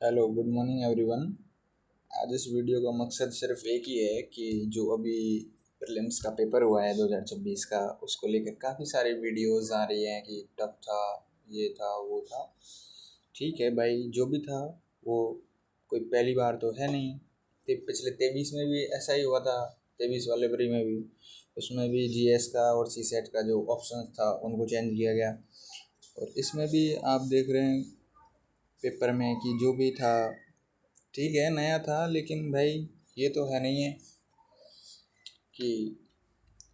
Hello good morning everyone. आज इस video का मकसद सिर्फ एक ही है कि जो अभी प्रीलिम्स का पेपर हुआ है 2026 का, उसको लेकर काफ़ी सारी वीडियोस आ रही हैं कि टफ था, ये था, वो था। ठीक है भाई, जो भी था वो कोई पहली बार तो है नहीं। पिछले 23 में भी ऐसा ही हुआ था, 23 वाले प्री में भी। उसमें भी जीएस का और सी सेट का जो ऑप्शंस था उनको चेंज किया गया, और इसमें भी आप देख रहे हैं पेपर में कि जो भी था ठीक है, नया था, लेकिन भाई ये तो है नहीं है कि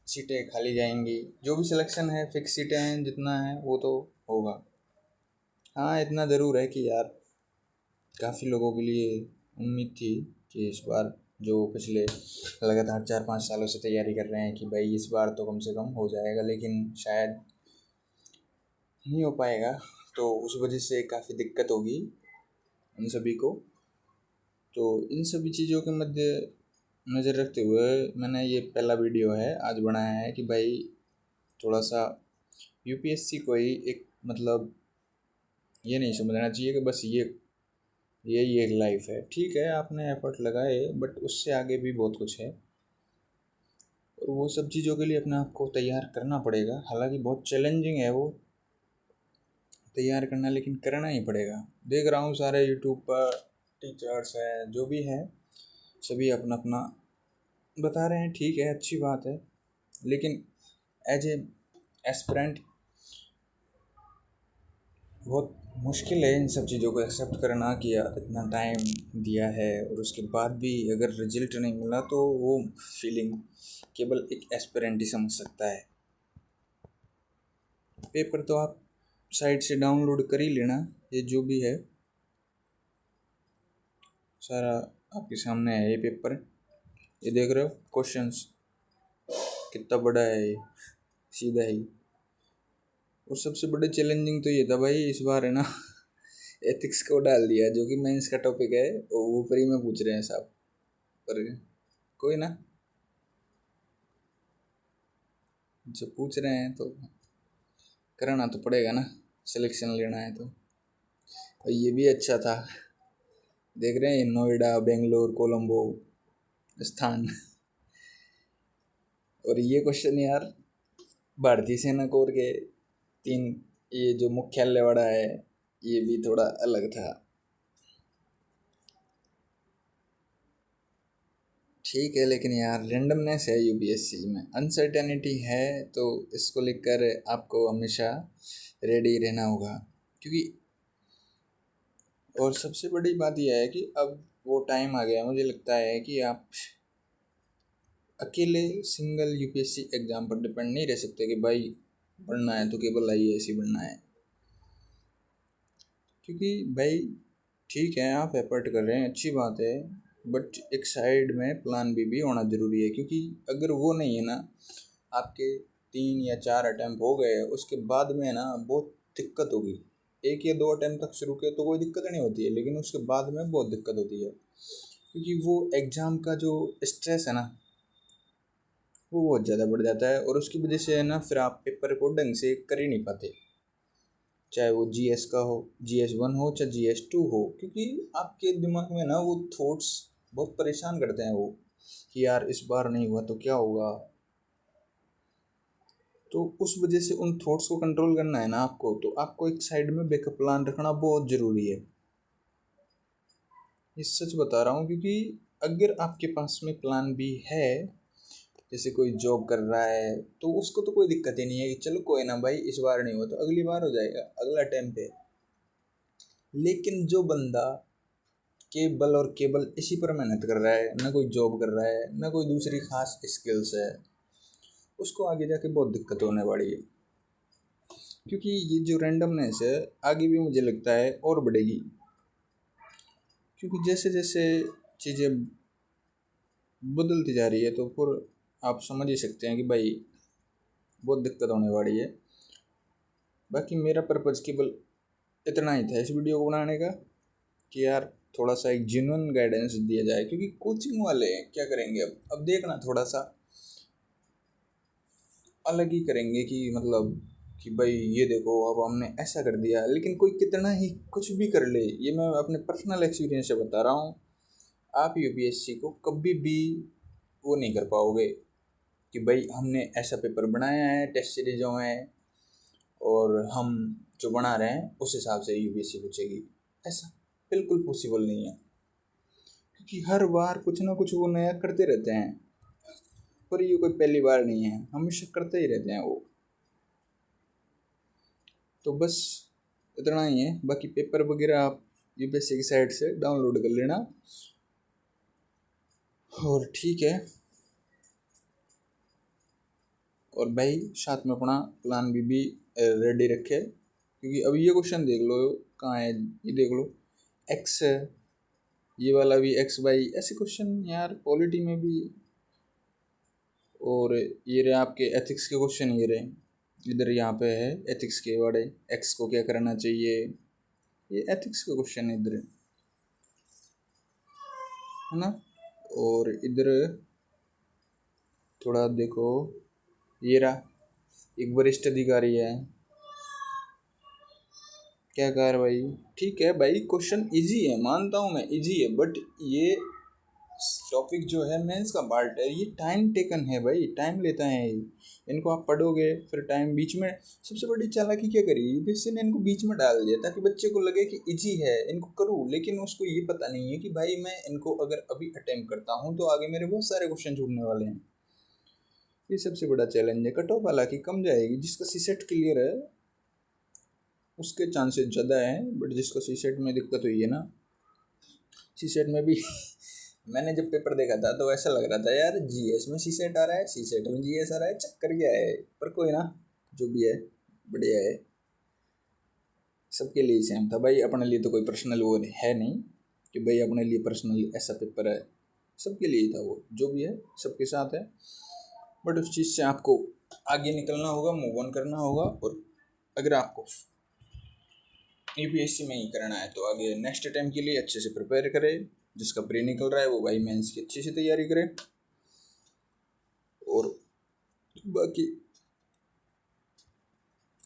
सीटें खाली जाएंगी। जो भी सिलेक्शन है फिक्स सीटें हैं, जितना है वो तो होगा। हाँ, इतना ज़रूर है कि यार काफ़ी लोगों के लिए उम्मीद थी कि इस बार जो पिछले लगातार 4-5 सालों से तैयारी कर रहे हैं कि भाई इस बार तो कम से कम हो जाएगा, लेकिन शायद नहीं हो पाएगा। तो उस वजह से काफ़ी दिक्कत होगी उन सभी को। तो इन सभी चीज़ों के मध्य नज़र रखते हुए मैंने ये पहला वीडियो है आज बनाया है कि भाई थोड़ा सा यूपीएससी को ही एक मतलब ये नहीं समझना चाहिए कि बस यही एक लाइफ है। ठीक है, आपने एफर्ट लगाए, बट उससे आगे भी बहुत कुछ है, और वो सब चीज़ों के लिए अपने आप को तैयार करना पड़ेगा। हालांकि बहुत चैलेंजिंग है वो तैयार करना, लेकिन करना ही पड़ेगा। देख रहा हूँ सारे यूट्यूब पर टीचर्स हैं, जो भी हैं, सभी अपना अपना बता रहे हैं। ठीक है, अच्छी बात है, लेकिन एज ए एस्पिरेंट बहुत मुश्किल है इन सब चीज़ों को एक्सेप्ट करना कि यार इतना टाइम दिया है और उसके बाद भी अगर रिजल्ट नहीं मिला, तो वो फीलिंग केवल एक एस्पिरेंट ही समझ सकता है। पेपर तो आप साइट से डाउनलोड कर ही लेना, ये जो भी है सारा आपके सामने है। ये पेपर, ये देख रहे हो क्वेश्चंस, कितना बड़ा है ये, सीधा ही। और सबसे बड़ा चैलेंजिंग तो ये था भाई, इस बार है ना एथिक्स को डाल दिया, जो कि मेंस का टॉपिक है, वो फ्री में पूछ रहे हैं साहब। पर कोई ना, जो पूछ रहे हैं तो करना तो पड़ेगा ना, सिलेक्शन लेना है तो। और ये भी अच्छा था, देख रहे हैं नोएडा, बेंगलोर, कोलंबो स्थान और ये क्वेश्चन यार भारतीय सेना कोर के 3, ये जो मुख्यालय वाला है, ये भी थोड़ा अलग था। ठीक है, लेकिन यार रेंडमनेस है यूपीएससी में, अनसर्टेनिटी है, तो इसको लेकर आपको हमेशा रेडी रहना होगा। क्योंकि और सबसे बड़ी बात यह है कि अब वो टाइम आ गया, मुझे लगता है कि आप अकेले सिंगल यूपीएससी एग्ज़ाम पर डिपेंड नहीं रह सकते कि भाई पढ़ना है तो केवल आईएएस ही बनना है। क्योंकि भाई ठीक है, आप एफर्ट कर रहे हैं, अच्छी बात है, बट एक साइड में प्लान बी भी होना ज़रूरी है। क्योंकि अगर वो नहीं है ना, आपके 3 या 4 अटैम्प्ट हो गए, उसके बाद में ना बहुत दिक्कत होगी। 1 या 2 अटैम्प्ट तक शुरू किए तो कोई दिक्कत नहीं होती है, लेकिन उसके बाद में बहुत दिक्कत होती है। क्योंकि वो एग्ज़ाम का जो स्ट्रेस है ना, वो बहुत ज़्यादा बढ़ जाता है, और उसकी वजह से है ना फिर आप पेपर को ढंग से कर ही नहीं पाते, चाहे वो जीएस का हो, GS1 हो, चाहे GS2 हो। क्योंकि आपके दिमाग में ना वो थॉट्स बहुत परेशान करते हैं वो, कि यार इस बार नहीं हुआ तो क्या होगा। तो उस वजह से उन थॉट्स को कंट्रोल करना है ना आपको, तो आपको एक साइड में बैकअप प्लान रखना बहुत ज़रूरी है। ये सच बता रहा हूँ, क्योंकि अगर आपके पास में प्लान भी है, जैसे कोई जॉब कर रहा है, तो उसको तो कोई दिक्कत ही नहीं है कि चलो कोई ना भाई, इस बार नहीं हुआ तो अगली बार हो जाएगा, अगला अटेम्प्ट है। लेकिन जो बंदा केवल और केवल इसी पर मेहनत कर रहा है, ना कोई जॉब कर रहा है, ना कोई दूसरी खास स्किल्स है, उसको आगे जाके बहुत दिक्कत होने वाली है। क्योंकि ये जो रैंडमनेस है आगे भी मुझे लगता है और बढ़ेगी। क्योंकि जैसे जैसे चीज़ें बदलती जा रही है, तो फिर आप समझ ही सकते हैं कि भाई बहुत दिक्कत होने वाली है। बाकी मेरा पर्पज़ केवल इतना ही था इस वीडियो को बनाने का, कि यार थोड़ा सा एक जेन्युइन गाइडेंस दिया जाए। क्योंकि कोचिंग वाले क्या करेंगे, अब देखना थोड़ा सा अलग ही करेंगे कि मतलब कि भाई ये देखो अब हमने ऐसा कर दिया, लेकिन कोई कितना ही कुछ भी कर ले, ये मैं अपने पर्सनल एक्सपीरियंस से बता रहा हूँ, आप यूपीएससी को कभी भी वो नहीं कर पाओगे कि भाई हमने ऐसा पेपर बनाया है, टेस्ट सीरीजों में, और हम जो बना रहे हैं उस हिसाब से यूपीएससी पूछेगी। ऐसा बिल्कुल पॉसिबल नहीं है, क्योंकि हर बार कुछ ना कुछ वो नया करते रहते हैं, और ये कोई पहली बार नहीं है, हमेशा करते ही रहते हैं वो। तो बस इतना ही है, बाकी पेपर वगैरह आप यूपीएससी की साइट से डाउनलोड कर लेना। और ठीक है, और भाई साथ में अपना प्लान भी रेडी रखे, क्योंकि अभी ये क्वेश्चन देख लो कहाँ है, ये देख लो एक्स है, ये वाला भी एक्स बाई, ऐसे क्वेश्चन यार पॉलिटी में भी। और ये रहे आपके एथिक्स के क्वेश्चन, ये रहे इधर यहाँ पे है एथिक्स के बड़े, एक्स को क्या करना चाहिए, ये एथिक्स का क्वेश्चन है इधर, है ना। और इधर थोड़ा देखो, ये रहा एक वरिष्ठ अधिकारी है, क्या कार्रवाई, ठीक है भाई क्वेश्चन इजी है, मानता हूँ मैं इजी है, बट ये टॉपिक जो है मेंस का पार्ट है, ये टाइम टेकन है भाई, टाइम लेता है इनको आप पढ़ोगे, फिर टाइम बीच में। सबसे बड़ी चालाकी क्या करी यूपीएससी ने, इनको बीच में डाल दिया ताकि बच्चे को लगे कि इजी है इनको करूँ, लेकिन उसको ये पता नहीं है कि भाई मैं इनको अगर अभी अटेम्प्ट करता हूँ तो आगे मेरे बहुत सारे क्वेश्चन छूटने वाले हैं। ये सबसे बड़ा चैलेंज है। कट ऑफ हालांकि कम जाएगी, जिसका सीसेट क्लियर है उसके चांसेस ज़्यादा हैं, बट जिसको सीसेट में दिक्कत हुई है ना, सीसेट में भी मैंने जब पेपर देखा था तो ऐसा लग रहा था यार जीएस में सीसेट आ रहा है, सीसेट में जीएस आ रहा है, चक्कर क्या है, पर कोई ना, जो भी है बढ़िया है, सबके लिए सेम था भाई, अपने लिए तो कोई पर्सनल वो है नहीं कि भाई अपने लिए पर्सनल ऐसा पेपर है, सबके लिए था वो, जो भी है सबके साथ है। बट उस चीज़ से आपको आगे निकलना होगा, मूव ऑन करना होगा, और अगर आपको यूपीएससी में ही करना है तो आगे नेक्स्ट अटेम्प्ट के लिए अच्छे से प्रिपेयर करें, जिसका प्री निकल रहा है वो भाई मेंस की अच्छी से तैयारी करे। और बाकी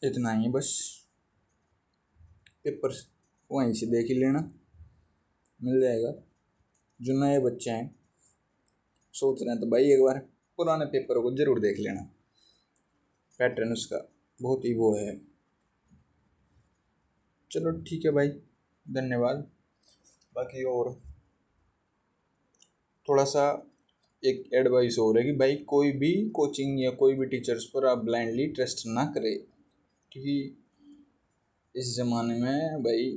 इतना ही बस, पेपर वहीं से देख ही लेना, मिल जाएगा। जो नए बच्चे हैं सोच रहे हैं तो भाई एक बार पुराने पेपर को ज़रूर देख लेना, पैटर्न उसका बहुत ही वो है। चलो ठीक है भाई, धन्यवाद। बाकी और थोड़ा सा एक एडवाइस हो रहा है कि भाई कोई भी कोचिंग या कोई भी टीचर्स पर आप ब्लाइंडली ट्रस्ट ना करें, क्योंकि इस ज़माने में भाई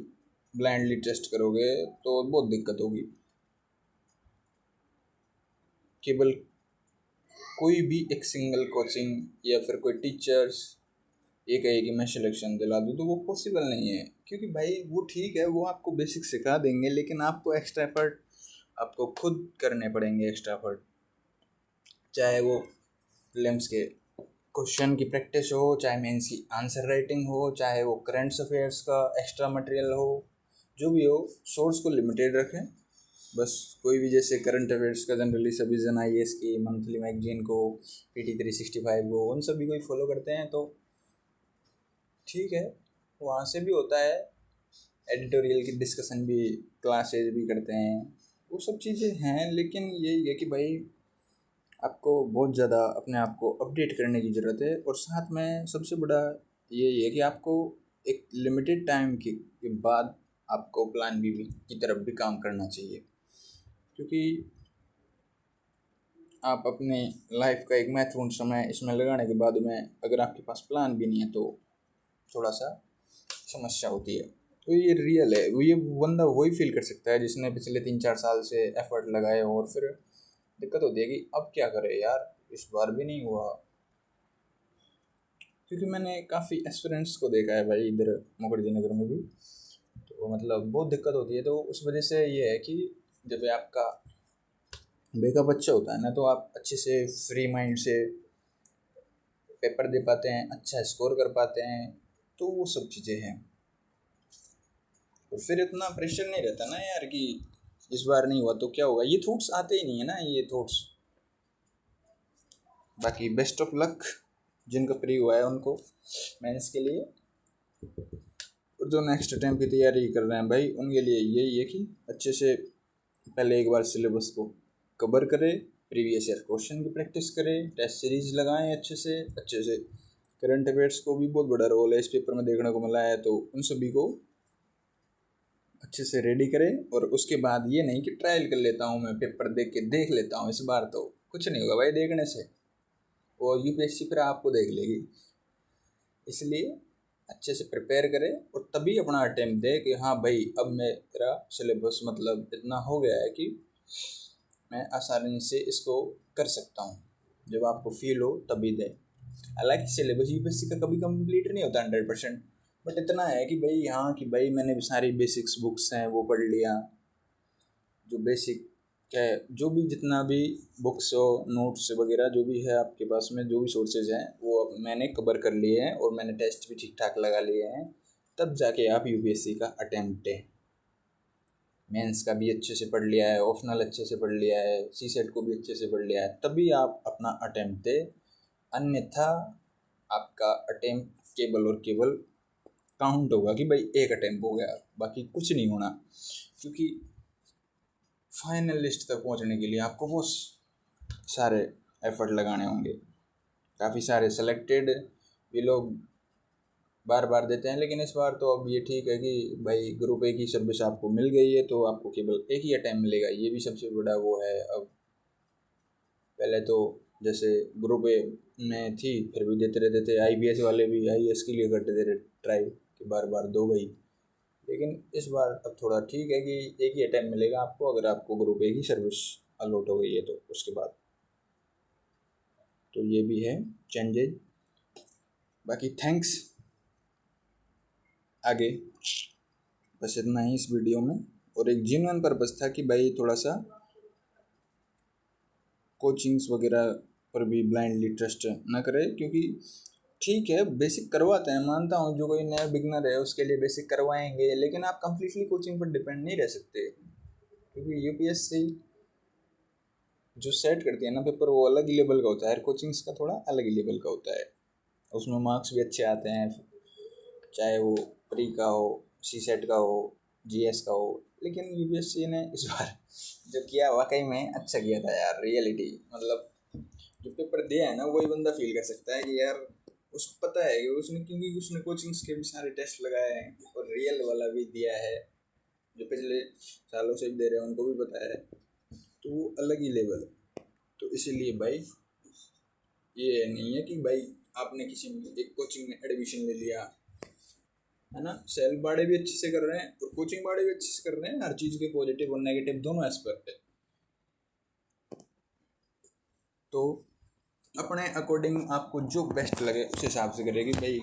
ब्लाइंडली ट्रस्ट करोगे तो बहुत दिक्कत होगी। केवल कोई भी एक सिंगल कोचिंग या फिर कोई टीचर्स ये कहे कि मैं सिलेक्शन दिला दूँ तो वो पॉसिबल नहीं है, क्योंकि भाई वो ठीक है वो आपको बेसिक सिखा देंगे, लेकिन आपको एक्स्ट्रा एफर्ट आपको खुद करने पड़ेंगे, एक्स्ट्रा एफर्ट, चाहे वो प्रीलिम्स के क्वेश्चन की प्रैक्टिस हो, चाहे मेंस की आंसर राइटिंग हो, चाहे वो करंट अफेयर्स का एक्स्ट्रा मटेरियल हो, जो भी हो सोर्स को लिमिटेड रखें बस। कोई भी जैसे करंट अफेयर्स का जनरली सभी जन IAS की मंथली मैगजीन को, PT 365 को, उन सभी को ही फॉलो करते हैं तो ठीक है, वहाँ से भी होता है, एडिटोरियल की डिस्कशन भी, क्लासेज भी करते हैं, वो सब चीज़ें हैं, लेकिन यही है कि भाई आपको बहुत ज़्यादा अपने आप को अपडेट करने की ज़रूरत है, और साथ में सबसे बड़ा यही है कि आपको एक लिमिटेड टाइम के बाद आपको प्लान बी की तरफ भी काम करना चाहिए, क्योंकि आप अपने लाइफ का एक महत्वपूर्ण समय इसमें लगाने के बाद में अगर आपके पास प्लान भी नहीं है तो थोड़ा सा समस्या होती है। तो ये रियल है, वो ये बंदा वही फील कर सकता है जिसने पिछले 3-4 साल से एफर्ट लगाए और फिर दिक्कत होती है कि अब क्या करें यार, इस बार भी नहीं हुआ। क्योंकि मैंने काफ़ी एक्सपीरियंस को देखा है भाई इधर मुखर्जी नगर में भी, तो मतलब बहुत दिक्कत होती है। तो उस वजह से ये है कि जब आपका बैकअप अच्छा होता है ना तो आप अच्छे से फ्री माइंड से पेपर दे पाते हैं, अच्छा स्कोर कर पाते हैं, तो वो सब चीज़ें हैं। और फिर इतना प्रेशर नहीं रहता ना यार कि इस बार नहीं हुआ तो क्या होगा, ये थॉट्स आते ही नहीं है ना, ये थॉट्स। बाकी बेस्ट ऑफ लक, जिनका फ्री हुआ है उनको मेंस के लिए, और जो नेक्स्ट अटेम्प्ट की तैयारी कर रहे हैं भाई उनके लिए यही है कि अच्छे से पहले एक बार सिलेबस को कवर करें, प्रीवियस ईयर क्वेश्चन की प्रैक्टिस करें, टेस्ट सीरीज लगाएं अच्छे से करंट अफेयर्स को भी बहुत बड़ा रोल है इस पेपर में देखने को मिला है, तो उन सभी को अच्छे से रेडी करें। और उसके बाद ये नहीं कि ट्रायल कर लेता हूँ मैं, पेपर देख लेता हूँ, इस बार तो कुछ नहीं होगा भाई देखने से, वो यूपीएससी फिर आपको देख लेगी। इसलिए अच्छे से प्रिपेयर करें और तभी अपना अटेम्प्ट दे कि हाँ भाई अब मेरा सिलेबस मतलब इतना हो गया है कि मैं आसानी से इसको कर सकता हूँ। जब आपको फील हो तभी दें। हालांकि सिलेबस यूपीएससी का कभी कंप्लीट नहीं होता 100%, बट इतना है कि भाई हाँ कि भाई मैंने सारी बेसिक्स बुक्स हैं वो पढ़ लिया, जो बेसिक है जो भी जितना भी बुक्स हो नोट्स वगैरह जो भी है आपके पास में, जो भी सोर्सेज हैं वो मैंने कवर कर लिए हैं और मैंने टेस्ट भी ठीक ठाक लगा लिए हैं, तब जाके आप यूपीएससी का अटेम्प्ट दें। मेंस का भी अच्छे से पढ़ लिया है, ऑप्शनल अच्छे से पढ़ लिया है, सीसेट को भी अच्छे से पढ़ लिया है, तभी आप अपना अटेम्प्ट दें। अन्यथा आपका अटेम्प्ट केवल और केवल काउंट होगा कि भाई एक अटेम्प्ट हो गया, बाकी कुछ नहीं होना। क्योंकि फाइनल लिस्ट तक पहुंचने के लिए आपको बहुत सारे एफर्ट लगाने होंगे। काफ़ी सारे सेलेक्टेड भी लोग बार बार देते हैं, लेकिन इस बार तो अब ये ठीक है कि भाई ग्रुप ए की सर्विस आपको मिल गई है तो आपको केवल एक ही अटेम्प्ट मिलेगा, ये भी सबसे बड़ा वो है। अब पहले तो जैसे ग्रुप ए में थी फिर भी देते रहते थे, आईबीएस वाले भी आईएएस के लिए करते थे ट्राई कि बार बार दो भाई, लेकिन इस बार अब थोड़ा ठीक है कि एक ही अटेम्प्ट मिलेगा आपको अगर आपको ग्रुप ए की सर्विस अलॉट हो गई है तो उसके बाद। तो ये भी है चेंजेज। बाकी थैंक्स, आगे बस इतना ही इस वीडियो में। और एक जेन्युइन पर्पस था कि भाई थोड़ा सा कोचिंग्स वगैरह पर भी ब्लाइंडली ट्रस्ट ना करें, क्योंकि ठीक है बेसिक करवाते हैं, मानता हूँ जो कोई नया बिगनर है उसके लिए बेसिक करवाएंगे, लेकिन आप कंप्लीटली कोचिंग पर डिपेंड नहीं रह सकते, क्योंकि यूपीएससी जो सेट करती है ना पेपर वो अलग ही लेवल का होता है, कोचिंग्स का थोड़ा अलग ही लेवल का होता है, उसमें मार्क्स भी अच्छे आते हैं, चाहे वो प्री का हो, सी सेट का हो, जीएस का हो। लेकिन यूपीएससी ने इस बार जो किया वाकई में अच्छा किया था यार, रियलिटी मतलब जो पेपर दिया है ना वही बंदा फील कर सकता है कि यार उसको पता है कि उसने, क्योंकि उसने कोचिंग्स के भी सारे टेस्ट लगाए हैं और रियल वाला भी दिया है, जो पिछले सालों से भी दे रहे हैं उनको भी पता है, तो वो अलग ही लेवल। तो इसीलिए भाई ये नहीं है कि भाई आपने किसी एक कोचिंग में एडमिशन ले लिया है ना, सेल्फ बाड़े भी अच्छे से कर रहे हैं और कोचिंग बाड़े भी अच्छे से कर रहे हैं, हर चीज़ के पॉजिटिव और नेगेटिव दोनों एस्पेक्ट है। तो अपने अकॉर्डिंग आपको जो बेस्ट लगे उस हिसाब से करेगी भाई।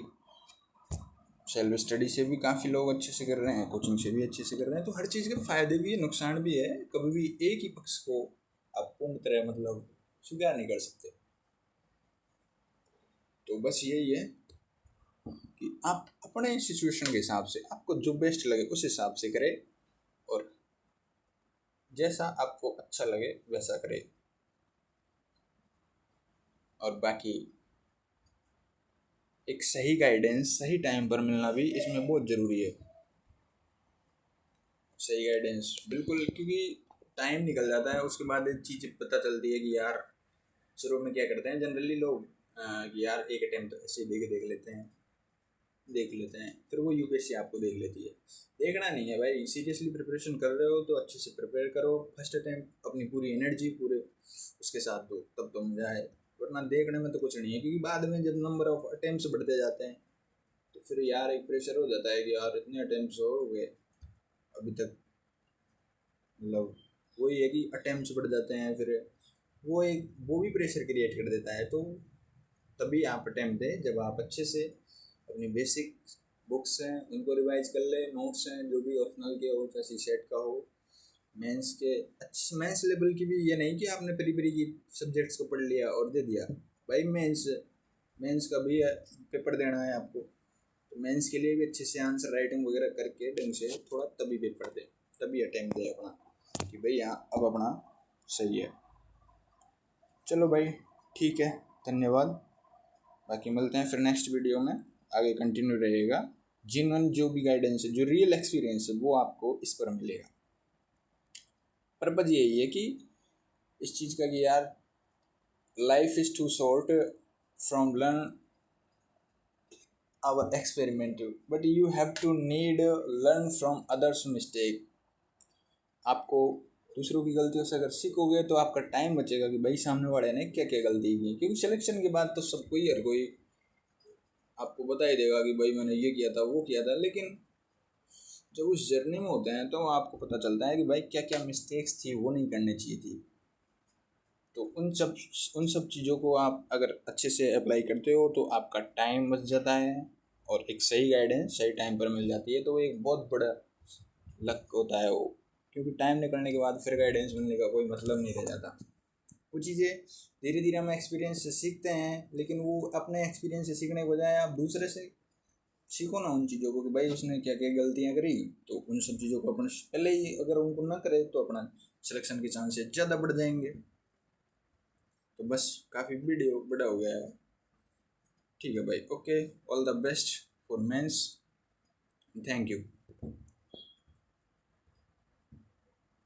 सेल्फ स्टडी से भी काफ़ी लोग अच्छे से कर रहे हैं, कोचिंग से भी अच्छे से कर रहे हैं, तो हर चीज़ के फ़ायदे भी है नुकसान भी है, कभी भी एक ही पक्ष को आप पूर्ण तरह मतलब स्वीकार नहीं कर सकते। तो बस यही है कि आप अपने सिचुएशन के हिसाब से आपको जो बेस्ट लगे उस हिसाब से करें और जैसा आपको अच्छा लगे वैसा करें। और बाकी एक सही गाइडेंस सही टाइम पर मिलना भी इसमें बहुत ज़रूरी है। सही गाइडेंस बिल्कुल, क्योंकि टाइम निकल जाता है उसके बाद एक चीज़ पता चलती है कि यार शुरू में क्या करते हैं जनरली लोग कि यार एक अटेम्प्ट तो ऐसे देख लेते हैं फिर वो यूपीएससी आपको देख लेती है। देखना नहीं है भाई, सीरियसली प्रिपरेशन कर रहे हो तो अच्छे से प्रिपेयर करो, फर्स्ट अटेम्प्ट अपनी पूरी एनर्जी पूरे उसके साथ दो तब तो मज़ा है, वरना देखने में तो कुछ नहीं है। क्योंकि बाद में जब नंबर ऑफ अटेम्प्ट्स बढ़ते जाते हैं तो फिर यार एक प्रेशर हो जाता है कि यार इतने अटेम्प्ट्स हो गए अभी तक, मतलब वही है कि अटेम्प्ट्स बढ़ जाते हैं, फिर वो भी प्रेशर क्रिएट कर देता है। तो तभी आप अटेम्प्ट दें जब आप अच्छे से अपनी बेसिक बुक्स हैं उनको रिवाइज कर ले, नोट्स हैं जो भी ऑप्शनल के हो चाहे सी सेट का हो, मेंस के अच्छे मेंस लेवल की भी, ये नहीं कि आपने प्री की सब्जेक्ट्स को पढ़ लिया और दे दिया भाई। मेंस का भी पेपर देना है आपको, तो मेंस के लिए भी अच्छे से आंसर राइटिंग वगैरह करके ढंग से थोड़ा तभी पेपर दे, तभी अटेम्प्ट दे अपना कि भाई यहाँ अब अपना सही है। चलो भाई ठीक है, धन्यवाद। बाकी मिलते हैं फिर नेक्स्ट वीडियो में, आगे कंटिन्यू रहेगा। जिन्होंने जो भी गाइडेंस है, जो रियल एक्सपीरियंस है, वो आपको इस पर मिलेगा। पर्पज़ यही है कि इस चीज़ का कि यार life is too short from learn our experiment, but you have to need learn from others mistake। आपको दूसरों की गलतियों से अगर सीखोगे तो आपका टाइम बचेगा कि भाई सामने वाले ने क्या क्या गलती की, क्योंकि सिलेक्शन के बाद तो सब कोई हर कोई आपको बता ही देगा कि भाई मैंने ये किया था वो किया था, लेकिन जब उस जर्नी में होते हैं तो आपको पता चलता है कि भाई क्या क्या मिस्टेक्स थी, वो नहीं करनी चाहिए थी। तो उन सब चीज़ों को आप अगर अच्छे से अप्लाई करते हो तो आपका टाइम बच जाता है और एक सही गाइडेंस सही टाइम पर मिल जाती है। तो वो एक बहुत बड़ा लक होता है वो, क्योंकि टाइम निकलने के बाद फिर गाइडेंस मिलने का कोई मतलब नहीं रह जाता। वो चीज़ें धीरे धीरे हम एक्सपीरियंस से सीखते हैं, लेकिन वो अपने एक्सपीरियंस से सीखने के बजाय आप दूसरे से सीखो ना उन चीज़ों को कि भाई उसने क्या क्या गलतियाँ करी, तो उन सब चीज़ों को अपन पहले ही अगर उनको ना करे तो अपना सिलेक्शन के चांसेस ज़्यादा बढ़ जाएंगे। तो बस काफ़ी वीडियो बड़ा हो गया है, ठीक है भाई, okay, all the best for mains, thank you.